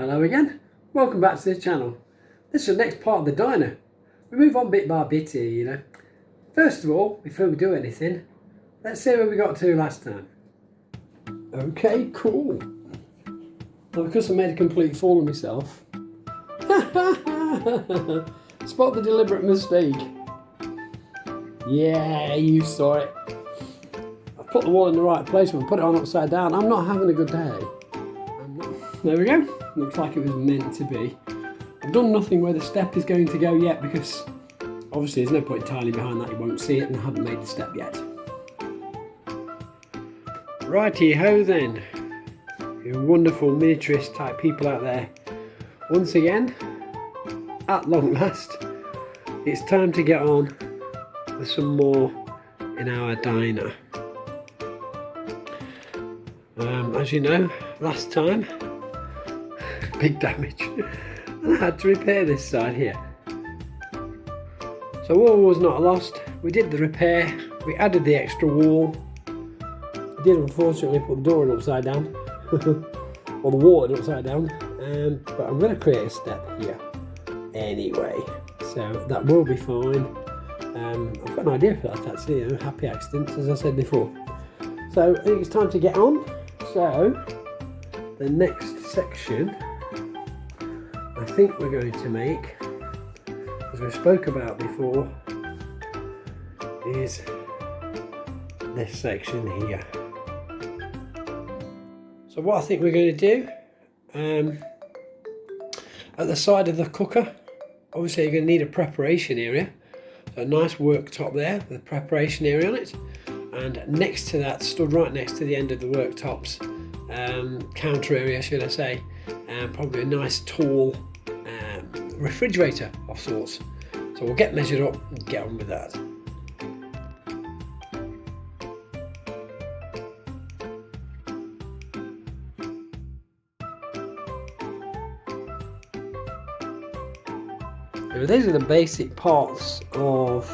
Hello again, welcome back to this channel. This is the next part of the diner. We move on bit by bit here, you know. First of all, before we do anything, let's see where we got to last time. Okay, cool. Now because I made a complete fool of myself. Spot the deliberate mistake. Yeah, you saw it. I put the wall in the right place and put it on upside down. I'm not having a good day. There we go. Looks like it was meant to be. I've done nothing where the step is going to go yet because obviously there's no point entirely behind that, you won't see it, and I haven't made the step yet. Righty ho then, you wonderful miniaturist type people out there. Once again, at long last, it's time to get on with some more in our diner. As you know, last time, big damage, and I had to repair this side here. So all was not lost. We did the repair, we added the extra wall. I did unfortunately put the door in upside down, or the wall in upside down, but I'm going to create a step here anyway, so that will be fine. I've got an idea for that actually, you know, happy accidents as I said before. So I think it's time to get on. So the next section I think we're going to make, as we spoke about before, is this section here. So what I think we're going to do, at the side of the cooker, obviously you're going to need a preparation area. So a nice worktop there with a preparation area on it, and next to that, stood right next to the end of the worktops, counter area should I say, probably a nice tall refrigerator of sorts. So we'll get measured up and get on with that. Now these are the basic parts of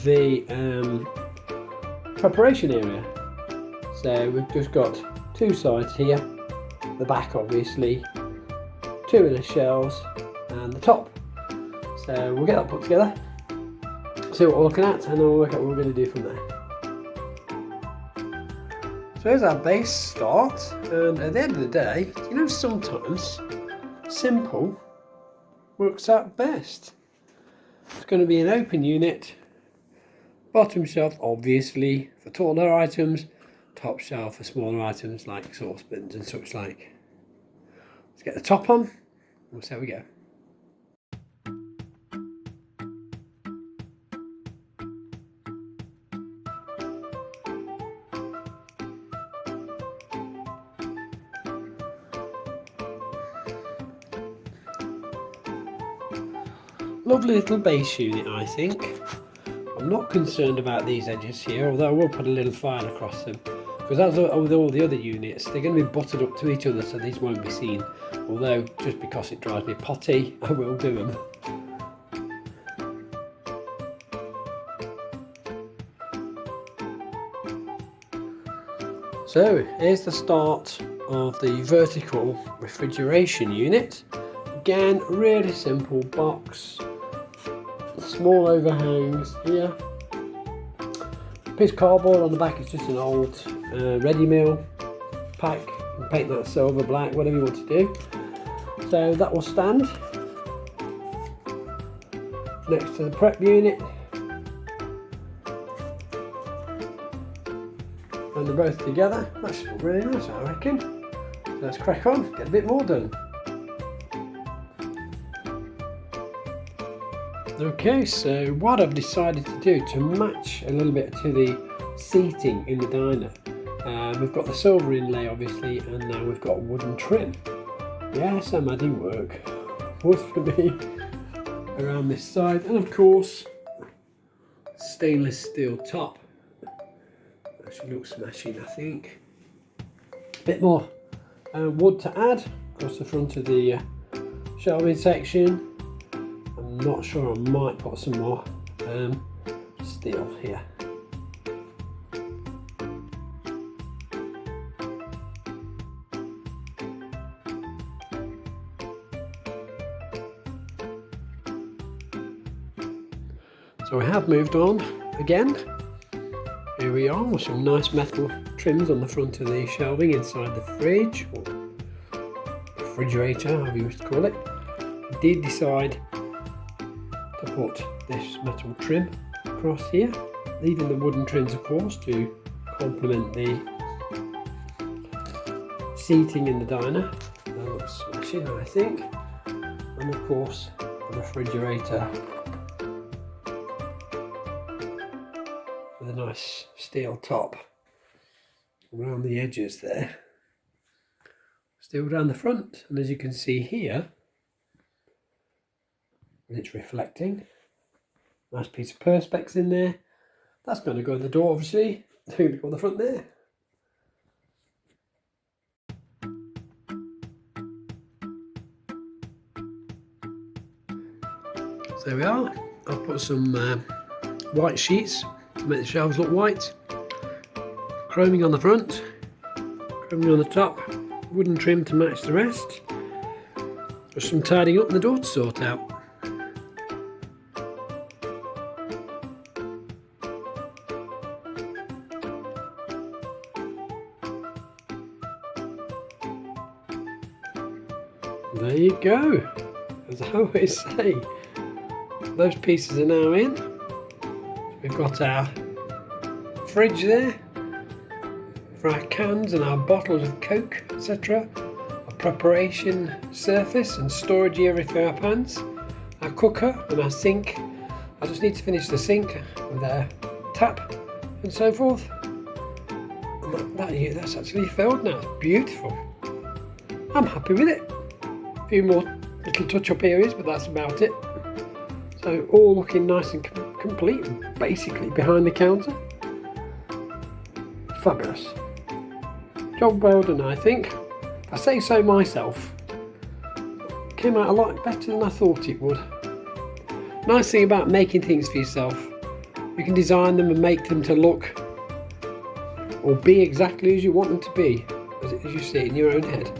the preparation area. So we've just got two sides here, the back obviously, two inner shells and the top. So we'll get that put together, see what we're looking at, and then we'll work out what we're going to do from there. So here's our base start, and at the end of the day, you know, sometimes simple works out best. It's going to be an open unit, bottom shelf obviously for taller items, top shelf for smaller items like saucepans and such like. Let's get the top on and we'll see how we go. Lovely little base unit, I think. I'm not concerned about these edges here, although I will put a little file across them, because as with all the other units, they're going to be butted up to each other, so these won't be seen. Although, just because it drives me potty, I will do them. So, here's the start of the vertical refrigeration unit. Again, really simple box. Small overhangs here. Piece of cardboard on the back is just an old ready meal pack. You can paint that silver, black, whatever you want to do. So that will stand next to the prep unit, and they're both together. That should look really nice, I reckon. So let's crack on, get a bit more done. Okay, so what I've decided to do to match a little bit to the seating in the diner, we've got the silver inlay obviously, and now we've got wooden trim. Yes, I'm adding work, both for me, around this side, and of course stainless steel top. That should look smashing, I think. A bit more wood to add across the front of the shelving section. I'm not sure, I might put some more steel here. So we have moved on again. Here we are with some nice metal trims on the front of the shelving inside the fridge, or refrigerator, however you wish to call it. I did decide to put this metal trim across here, leaving the wooden trims of course to complement the seating in the diner. That looks smashing, I think. And of course the refrigerator with a nice steel top around the edges there, steel down the front, and as you can see here, it's reflecting. Nice piece of perspex in there. That's going to go in the door, obviously. It's going to go on the front there. So there we are. I've put some white sheets to make the shelves look white. Chroming on the front, chroming on the top, wooden trim to match the rest. Just some tidying up in the door to sort out. There you go. As I always say, those pieces are now in. We've got our fridge there for our cans and our bottles of Coke, etc. Our preparation surface and storage area for our pans. Our cooker and our sink. I just need to finish the sink with our tap and so forth. And that's actually filled now. It's beautiful. I'm happy with it. A few more little touch-up areas, but that's about it. So all looking nice and complete, basically behind the counter. Fabulous. Job well done, I think. If I say so myself. Came out a lot better than I thought it would. Nice thing about making things for yourself, you can design them and make them to look or be exactly as you want them to be, as you see it in your own head.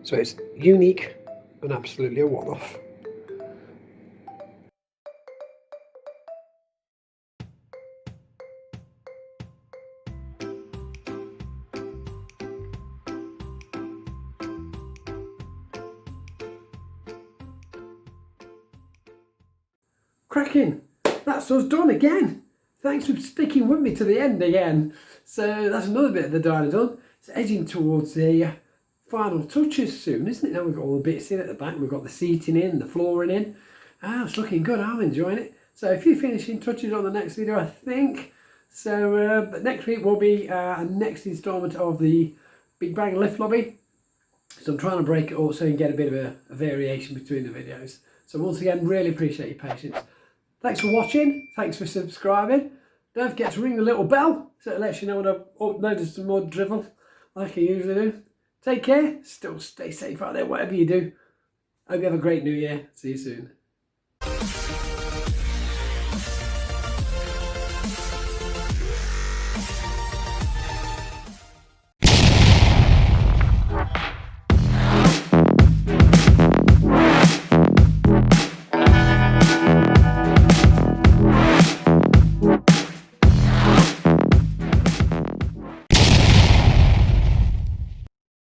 So it's unique and absolutely a one-off. Cracking! That's us done again. Thanks for sticking with me to the end again. So that's another bit of the diner done. It's edging towards the final touches soon, isn't it? Now we've got all the bits in at the back. We've got the seating in, the flooring in. It's looking good. I'm enjoying it. So a few finishing touches on the next video, I think. So but next week will be a next instalment of the Big Bang lift lobby. So I'm trying to break it up so you can get a bit of a variation between the videos. So once again, really appreciate your patience. Thanks for watching. Thanks for subscribing. Don't forget to ring the little bell so it lets you know when I've uploaded some more drivel like I usually do. Take care. Still stay safe out there, whatever you do. Hope you have a great new year. See you soon.